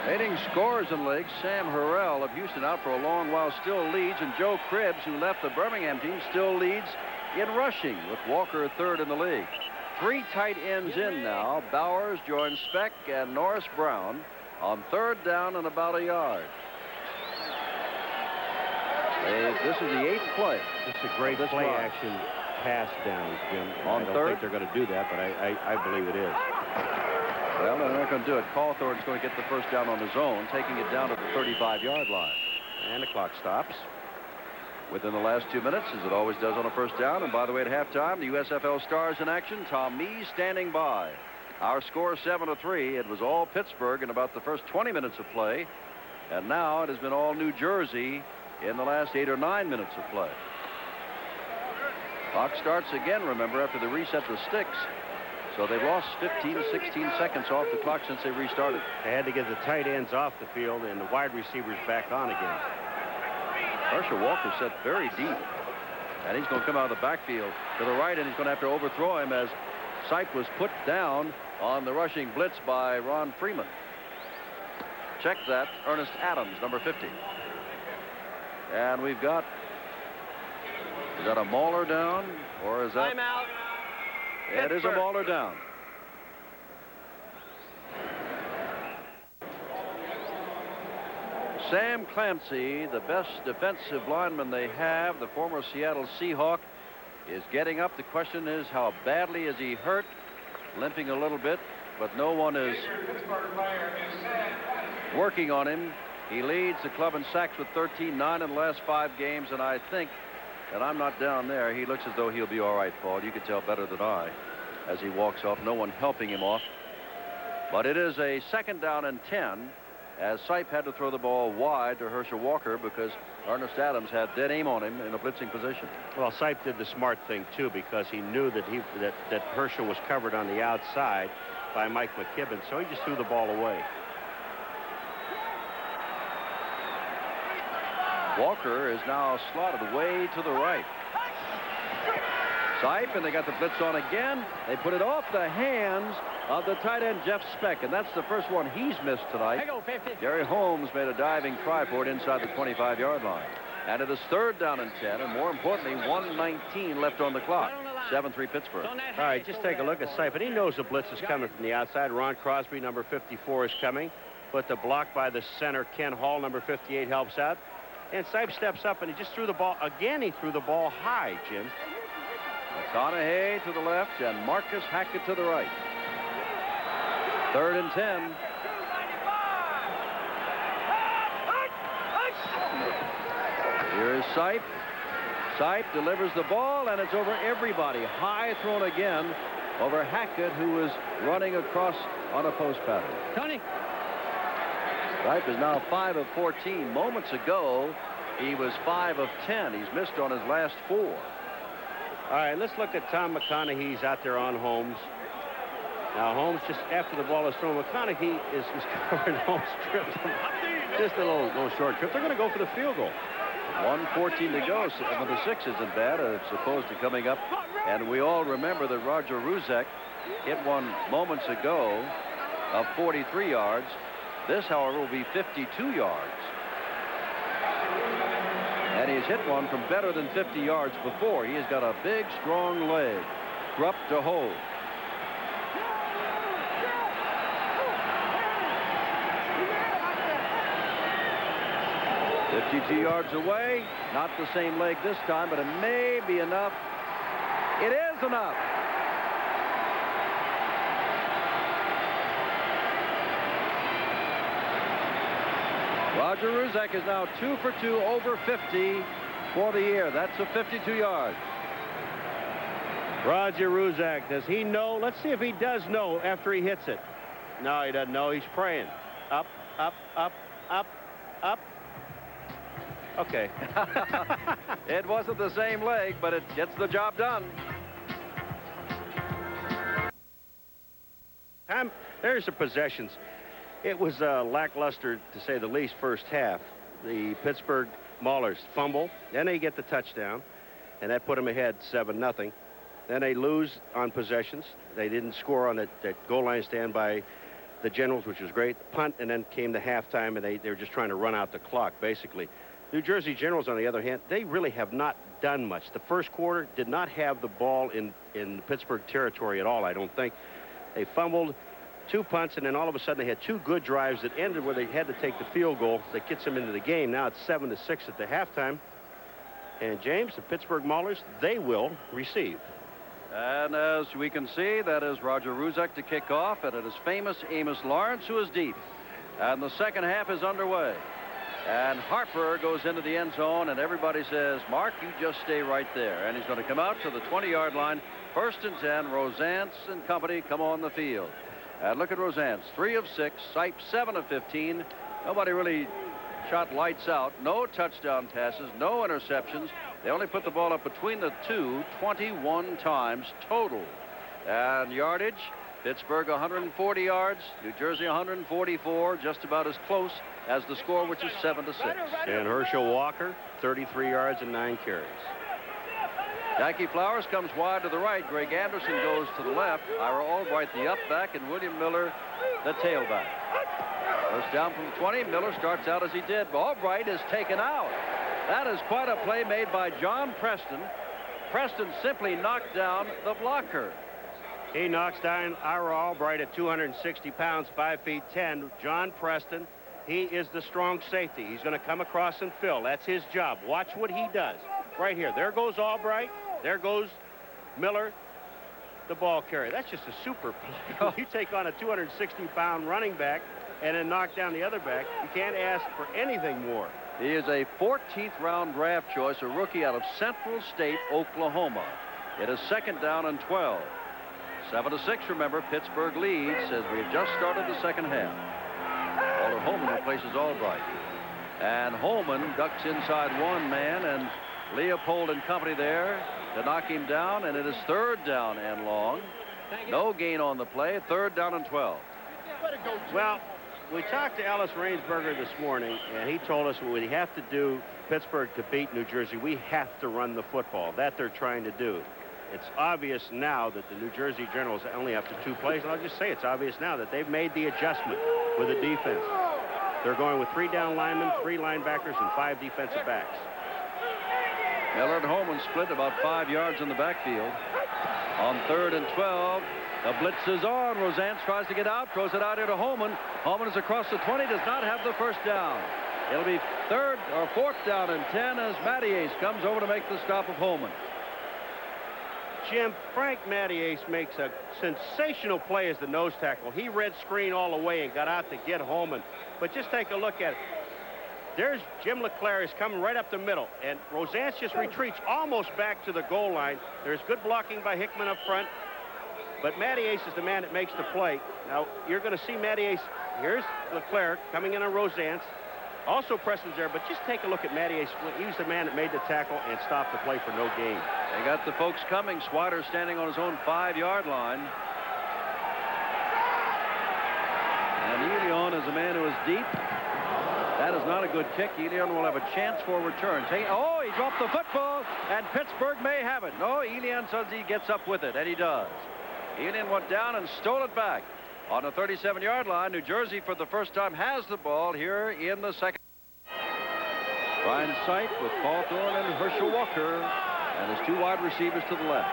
Leading scorers in the league, Sam Harrell of Houston out for a long while still leads, and Joe Cribbs, who left the Birmingham team, still leads in rushing with Walker third in the league. 3 tight ends in now. Bowers joins Speck and Norris Brown on third down and about a yard. This is the 8th play. This is a great play action pass down, Jim. On I don't third? think they're going to do that, but I believe it is. Well, they're not going to do it. Cawthorn's going to get the first down on his own, taking it down to the 35-yard line. And the clock stops. Within the last 2 minutes, as it always does on a first down. And by the way, at halftime, the USFL Stars in action. Tom Mee standing by. Our score 7-3. It was all Pittsburgh in about the first 20 minutes of play. And now it has been all New Jersey in the last 8 or 9 minutes of play. Clock starts again, remember, after they reset the sticks. So they've lost 15 to 16 seconds off the clock since they restarted. They had to get the tight ends off the field and the wide receivers back on again. Herschel Walker set very deep. And he's going to come out of the backfield to the right, and he's going to have to overthrow him as Sipe was put down on the rushing blitz by Ron Freeman. Check that. Ernest Adams, number 50. And we've got, is that a Mauler down, or is that? Timeout. It is a Mauler down. Sam Clancy, the best defensive lineman they have, the former Seattle Seahawk, is getting up. The question is, how badly is he hurt? Limping a little bit, but no one is working on him. He leads the club in sacks with 13, 9 in the last 5 games, and I think, and I'm not down there, he looks as though he'll be all right, Paul. You can tell better than I as he walks off. No one helping him off. But it is a 2nd down and 10 as Sipe had to throw the ball wide to Herschel Walker because Ernest Adams had dead aim on him in a blitzing position. Well, Sipe did the smart thing, too, because he knew that that Herschel was covered on the outside by Mike McKibben, so he just threw the ball away. Walker is now slotted way to the right. Sipe, and they got the blitz on again. They put it off the hands of the tight end Jeff Speck, and that's the first one he's missed tonight. Gary Holmes made a diving try for it inside the 25-yard line. And it is 3rd down and 10, and more importantly, 1:19 left on the clock. 7-3 Pittsburgh. All right, just take a look at Sipe, and he knows the blitz is coming from the outside. Ron Crosby, number 54, is coming, but the block by the center, Ken Hall, number 58, helps out. And Sipe steps up, and he just threw the ball. Again, he threw the ball high, Jim. McConaughey to the left and Marcus Hackett to the right. 3rd and 10. Here is Sipe. Sipe delivers the ball, and it's over everybody. High thrown again over Hackett, who was running across on a post pattern. Tony. Sipe is now 5 of 14. Moments ago, he was 5 of 10. He's missed on his last 4. All right, let's look at Tom McConaughey's out there on Holmes. Now, Holmes, just after the ball is thrown, McConaughey is covering Holmes' trip. Just a little short trip. They're going to go for the field goal. 1:14 to go. 7 to 6 isn't bad as opposed to coming up. And we all remember that Roger Ruzek hit one moments ago of 43 yards. This, however, will be 52 yards. And he's hit one from better than 50 yards before. He has got a big, strong leg. Rupp to hold. "52 yards away. Not the same leg this time, but it may be enough. It is enough. Roger Ruzek is now 2 for 2 over 50 for the year. That's a 52 yards. Roger Ruzek, does he know? Let's see if he does know after he hits it. No, he doesn't know. He's praying. Up, up, up, up, up. Okay. It wasn't the same leg, but it gets the job done. There's the possessions. It was lackluster, to say the least, first half. The Pittsburgh Maulers fumble. Then they get the touchdown, and that put them ahead 7-0. Then they lose on possessions. They didn't score on that goal line stand by the Generals, which was great. Punt, and then came the halftime, and they were just trying to run out the clock, basically. New Jersey Generals, on the other hand, they really have not done much. The first quarter did not have the ball in Pittsburgh territory at all, I don't think. They fumbled 2 punts, and then all of a sudden they had 2 good drives that ended where they had to take the field goal that gets them into the game. Now it's 7-6 at the halftime. And James, the Pittsburgh Maulers, they will receive. And as we can see, that is Roger Ruzek to kick off, and it is famous Amos Lawrence who is deep. And the second half is underway. And Harper goes into the end zone, and everybody says, Mark, you just stay right there. And he's going to come out to the 20-yard line. 1st and 10, Rosance and company come on the field. And look at Rosance, 3 of 6, Sipe 7 of 15. Nobody really shot lights out. No touchdown passes, no interceptions. They only put the ball up between the two 21 times total. And yardage, Pittsburgh 140 yards, New Jersey 144, just about as close as the score, which is 7-6. And Herschel Walker, 33 yards and 9 carries. Jackie Flowers comes wide to the right. Greg Anderson goes to the left. Ira Albright, the up back, and William Miller, the tailback. First down from 20. Miller starts out as he did. Albright is taken out. That is quite a play made by John Preston. Preston simply knocked down the blocker. He knocks down Ira Albright at 260 pounds, 5 feet 10. John Preston, he is the strong safety. He's going to come across and fill. That's his job. Watch what he does. Right here. There goes Albright. There goes Miller, the ball carrier. That's just a super play. You take on a 260-pound running back and then knock down the other back. You can't ask for anything more. He is a 14th round draft choice, a rookie out of Central State, Oklahoma. It is 2nd down and 12. 7-6, remember, Pittsburgh leads as we've just started the second half. Walter Holman replaces Albright. And Holman ducks inside one man, and Leopold and company there to knock him down, and it is 3rd down and long. No gain on the play, 3rd down and 12. Well, we talked to Ellis Rainsberger this morning, and he told us what we have to do, Pittsburgh, to beat New Jersey. We have to run the football. That they're trying to do. It's obvious now that the New Jersey Generals are only up to 2 plays, and I'll just say it's obvious now that they've made the adjustment with the defense. They're going with 3 down linemen, 3 linebackers, and 5 defensive backs. Miller and Holman split about 5 yards in the backfield. On 3rd and 12, the blitz is on. Rosance tries to get out, throws it out into Holman. Holman is across the 20, does not have the first down. It'll be 3rd or 4th down and 10 as Mattias comes over to make the stop of Holman. Jim, Frank Mattias makes a sensational play as the nose tackle. He read screen all the way and got out to get Holman. But just take a look at it. There's Jim LeClaire is coming right up the middle, and Rosance just retreats almost back to the goal line. There's good blocking by Hickman up front, but Mattias is the man that makes the play. Now, you're going to see Mattias. Here's LeClaire coming in on Rosance. Also Preston's there, but just take a look at Mattias. He was the man that made the tackle and stopped the play for no gain. They got the folks coming. Swider standing on his own 5-yard line. And Elion is a man who is deep. That is not a good kick. Elion will have a chance for a return. Oh, he dropped the football, and Pittsburgh may have it. No, Elion says he gets up with it, and he does. Elion went down and stole it back. On the 37-yard line, New Jersey for the first time has the ball here in the second. Brian Sipe with Paul Thorne and Herschel Walker, and his 2 wide receivers to the left.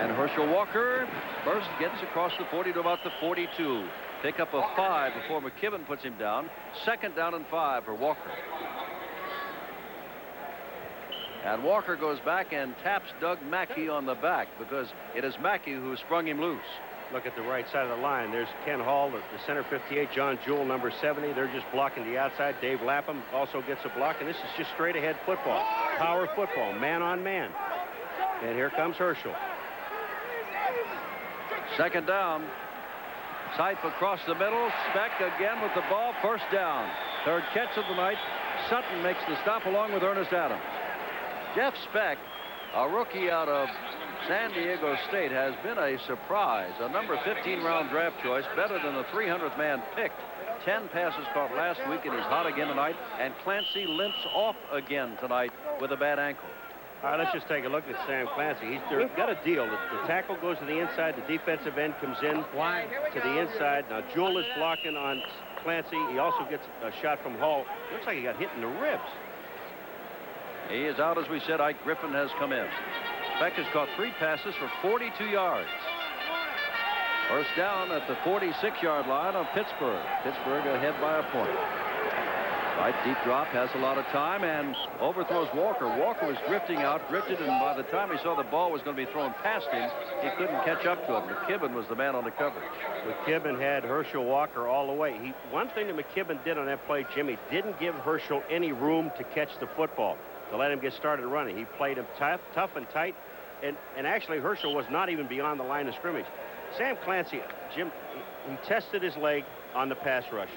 And Herschel Walker first gets across the 40 to about the 42. Pick up a 5 before McKibben puts him down. 2nd down and 5 for Walker. And Walker goes back and taps Doug Mackey on the back because it is Mackey who sprung him loose. Look at the right side of the line. There's Ken Hall, the center 58, John Jewell, number 70. They're just blocking the outside. Dave Lapham also gets a block, and this is just straight ahead football. Power football, man on man. And here comes Herschel. 2nd down. Sipe across the middle. Speck again with the ball. 1st down. 3rd catch of the night. Sutton makes the stop along with Ernest Adams. Jeff Speck, a rookie out of San Diego State, has been a surprise. A number 15 round draft choice, better than the 300th man picked. 10 passes caught last week, and he's hot again tonight. And Clancy limps off again tonight with a bad ankle. All right, let's just take a look at Sam Clancy. He's got a deal. The tackle goes to the inside. The defensive end comes in to the inside. Now, Jewell is blocking on Clancy. He also gets a shot from Hall. Looks like he got hit in the ribs. He is out, as we said. Ike Griffin has come in. Speck has caught 3 passes for 42 yards. First down at the 46-yard line of Pittsburgh. Pittsburgh ahead by a point. Right, deep drop, has a lot of time, and overthrows Walker. Walker was drifting out, drifted, and by the time he saw the ball was going to be thrown past him, he couldn't catch up to it. McKibben was the man on the coverage. McKibben had Herschel Walker all the way. One thing that McKibben did on that play, Jimmy, didn't give Herschel any room to catch the football, to let him get started running. He played him tough and tight, and actually Herschel was not even beyond the line of scrimmage. Sam Clancy, Jim, he tested his leg on the pass rush,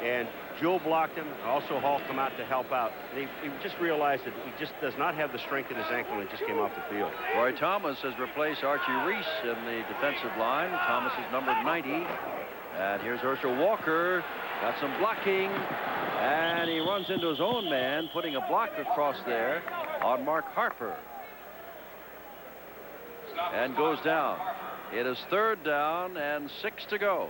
and Jewell blocked him. Also, Hall come out to help out. And he just realized that he just does not have the strength in his ankle and just came off the field. Roy Thomas has replaced Archie Reese in the defensive line. Thomas is number 90. And here's Herschel Walker. Got some blocking. And he runs into his own man, putting a block across there on Mark Harper. And goes down. It is 3rd down and 6 to go.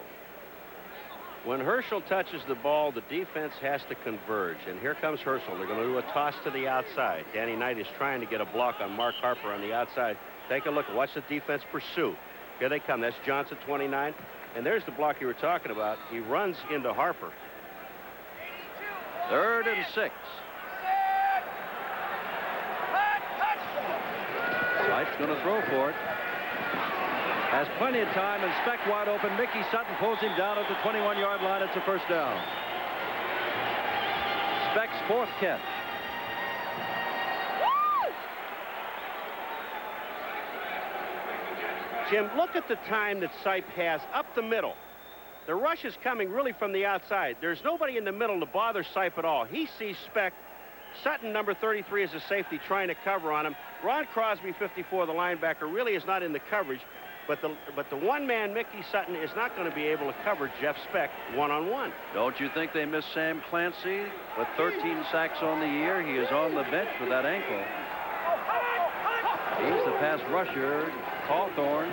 When Herschel touches the ball, the defense has to converge. And here comes Herschel. They're going to do a toss to the outside. Danny Knight is trying to get a block on Mark Harper on the outside. Take a look. Watch the defense pursue. Here they come. That's Johnson, 29. And there's the block you were talking about. He runs into Harper. 3rd and 6. White's going to throw for it. Has plenty of time, and Speck wide open. Mickey Sutton pulls him down at the 21-yard line. It's a first down. Speck's 4th catch. Jim, look at the time that Sipe has up the middle. The rush is coming really from the outside. There's nobody in the middle to bother Sipe at all. He sees Speck. Sutton, number 33, is a safety trying to cover on him. Ron Crosby, 54, the linebacker, really is not in the coverage. But the one-man Mickey Sutton is not going to be able to cover Jeff Speck one-on-one. Don't you think they miss Sam Clancy with 13 sacks on the year? He is on the bench with that ankle. He's the pass rusher, Cawthorn.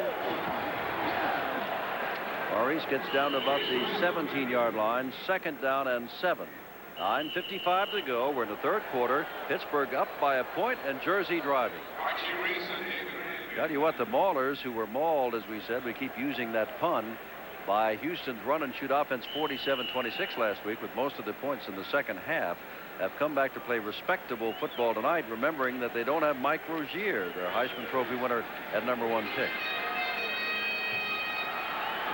Maurice gets down to about the 17-yard line. 2nd down and 7. 9:55 to go. We're in the 3rd quarter. Pittsburgh up by a point, and Jersey driving. Tell you what, the Maulers, who were mauled, as we said, we keep using that pun, by Houston's run-and-shoot offense 47-26 last week, with most of the points in the second half, have come back to play respectable football tonight, remembering that they don't have Mike Rozier, their Heisman Trophy winner, at number 1 pick.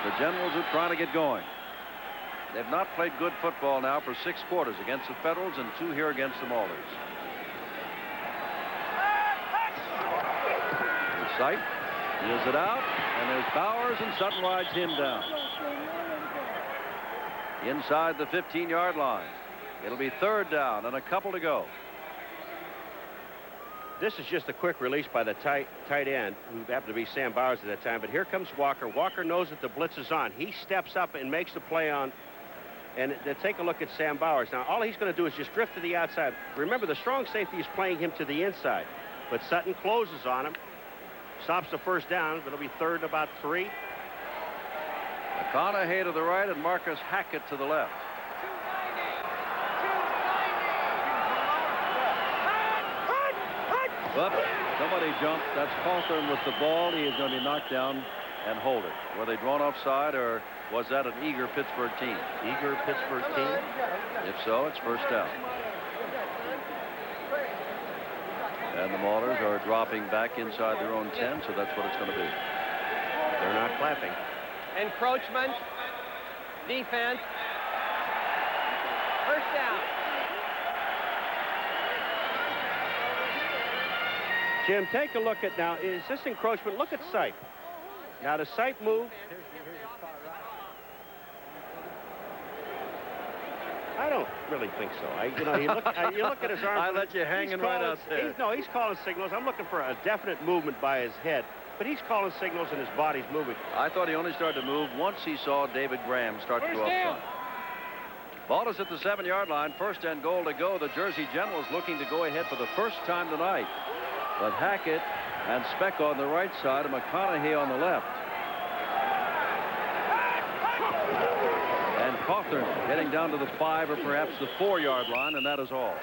The Generals are trying to get going. They've not played good football now for 6 quarters against the Federals and 2 here against the Maulers. Sipe deals it out, and there's Bowers, and Sutton rides him down. Inside the 15-yard line. It'll be 3rd down and a couple to go. This is just a quick release by the tight end, who happened to be Sam Bowers at that time. But here comes Walker. Walker knows that the blitz is on. He steps up and makes the play on. And take a look at Sam Bowers. Now, all he's going to do is just drift to the outside. Remember, the strong safety is playing him to the inside. But Sutton closes on him. Stops the first down. It'll be 3rd and about 3. McConaughey to the right and Marcus Hackett to the left. Whoops, somebody jumped. That's Cawthorn with the ball. He is going to be knocked down and hold it. Were they drawn offside, or was that an eager Pittsburgh team? Eager Pittsburgh team? If so, it's first down. And the Maulers are dropping back inside their own 10, so that's what it's going to be. They're not clapping. Encroachment. Defense. First down. Jim, take a look at now. Is this encroachment? Look at Sipe. Now, does Sipe move? I don't really think so. You look at his arm. I let you hanging right out there. He's calling signals. I'm looking for a definite movement by his head, but he's calling signals and his body's moving. I thought he only started to move once he saw David Graham start to go outside. Ball is at the 7-yard line. 1st and goal to go. The Jersey Generals looking to go ahead for the first time tonight. But Hackett and Speck on the right side and McConaughey on the left. And Cawthorn getting down to the 5 or perhaps the 4-yard line, and that is all.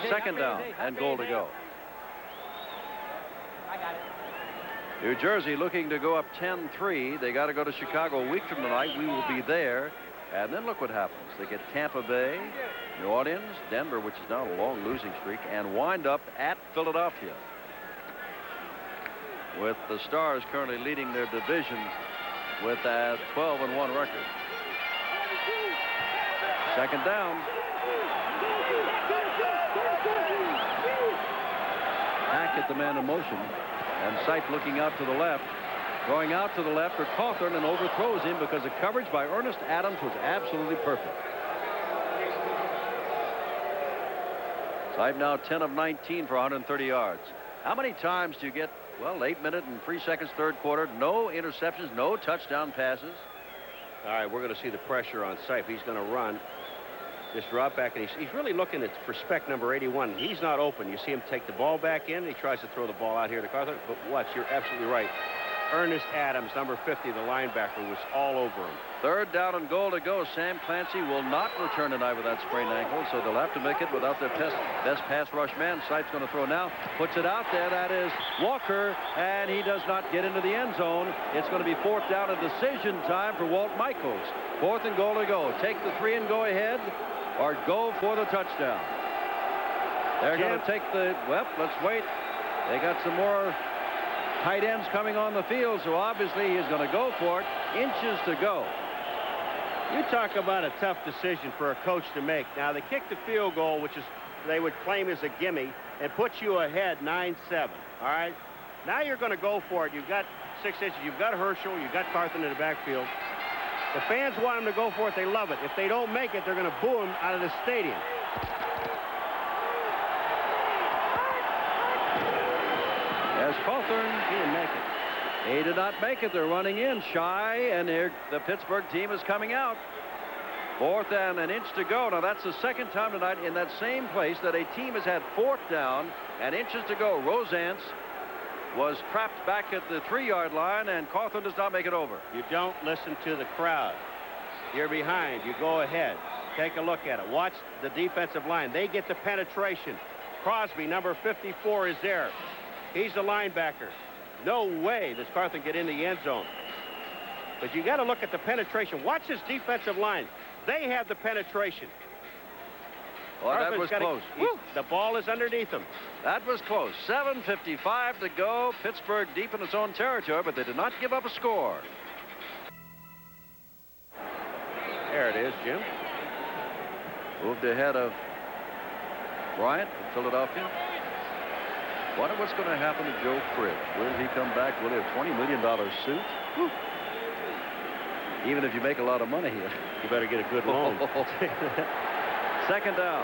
Second down and goal to go. New Jersey looking to go up 10-3. They got to go to Chicago a week from tonight. We will be there. And then look what happens. They get Tampa Bay, New Orleans, Denver, which is now a long losing streak, and wind up at Philadelphia. With the Stars currently leading their division with a 12-1 record. Second down. Hackett, the man in motion, and Sipe looking out to the left. Going out to the left for Cawthorn and overthrows him because the coverage by Ernest Adams was absolutely perfect. Sipe now 10 of 19 for 130 yards. How many times do you get, well, 8 minutes and 3 seconds, third quarter, no interceptions, no touchdown passes? All right, we're going to see the pressure on Sipe. He's going to run. Just drop back, and he's really looking at Spec number 81. He's not open. You see him take the ball back in. He tries to throw the ball out here to Cawthorn. But watch, you're absolutely right. Ernest Adams, number 50, the linebacker, was all over him. Third down and goal to go. Sam Clancy will not return tonight with that sprained ankle, so they'll have to make it without their best pass rush man. Sipe's going to throw now. Puts it out there. That is Walker, and he does not get into the end zone. It's going to be fourth down and decision time for Walt Michaels. Fourth and goal to go. Take the 3 and go ahead, or go for the touchdown. They're going to take the, well, let's wait. They got some more tight ends coming on the field, so obviously he's going to go for it. Inches to go. You talk about a tough decision for a coach to make. Now, they kicked the field goal, which is they would claim is a gimme, and put you ahead 9-7. All right? Now you're going to go for it. You've got 6 inches. You've got Herschel. You've got Cawthorn in the backfield. The fans want them to go for it. They love it. If they don't make it, they're going to boo them out of the stadium. As Cawthorn, he didn't make it. He did not make it. They're running in shy, and here the Pittsburgh team is coming out. Fourth and an inch to go. Now that's the second time tonight in that same place that a team has had fourth down and inches to go. Rosance was trapped back at the 3-yard line, and Cawthorn does not make it over. You don't listen to the crowd. You're behind. You go ahead. Take a look at it. Watch the defensive line. They get the penetration. Crosby, number 54, is there. He's the linebacker. No way does Cawthorn get in the end zone. But you got to look at the penetration. Watch this defensive line. They have the penetration. Well, that was close. The ball is underneath them. That was close. 7:55 to go. Pittsburgh deep in its own territory, but they did not give up a score. There it is, Jim. Moved ahead of Bryant from Philadelphia. Wonder what's going to happen to Joe Cribb. Will he come back? Will he have $20 million suit? Whew. Even if you make a lot of money here, you better get a good loan. Second down.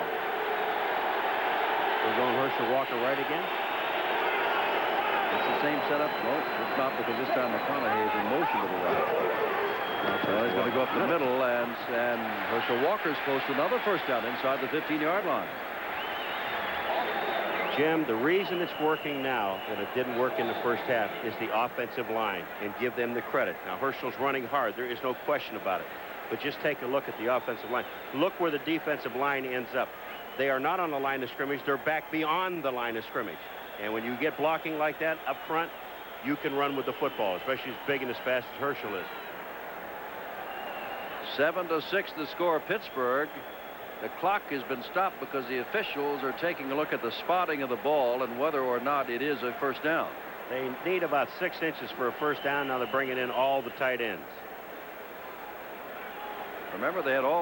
We're going Herschel Walker right again. It's the same setup. No, it's not, because this time McConaughey is in motion to the right. So he's going to go up the middle, and Herschel Walker's close to another first down inside the 15-yard line. Jim, the reason it's working now that it didn't work in the first half is the offensive line, and give them the credit. Now, Herschel's running hard. There is no question about it. But just take a look at the offensive line. Look where the defensive line ends up. They are not on the line of scrimmage. They're back beyond the line of scrimmage. And when you get blocking like that up front, you can run with the football, especially as big and as fast as Herschel is. 7-6 the score, Pittsburgh. The clock has been stopped because the officials are taking a look at the spotting of the ball and whether or not it is a first down. They need about 6 inches for a first down. Now they're bringing in all the tight ends. Remember, they had all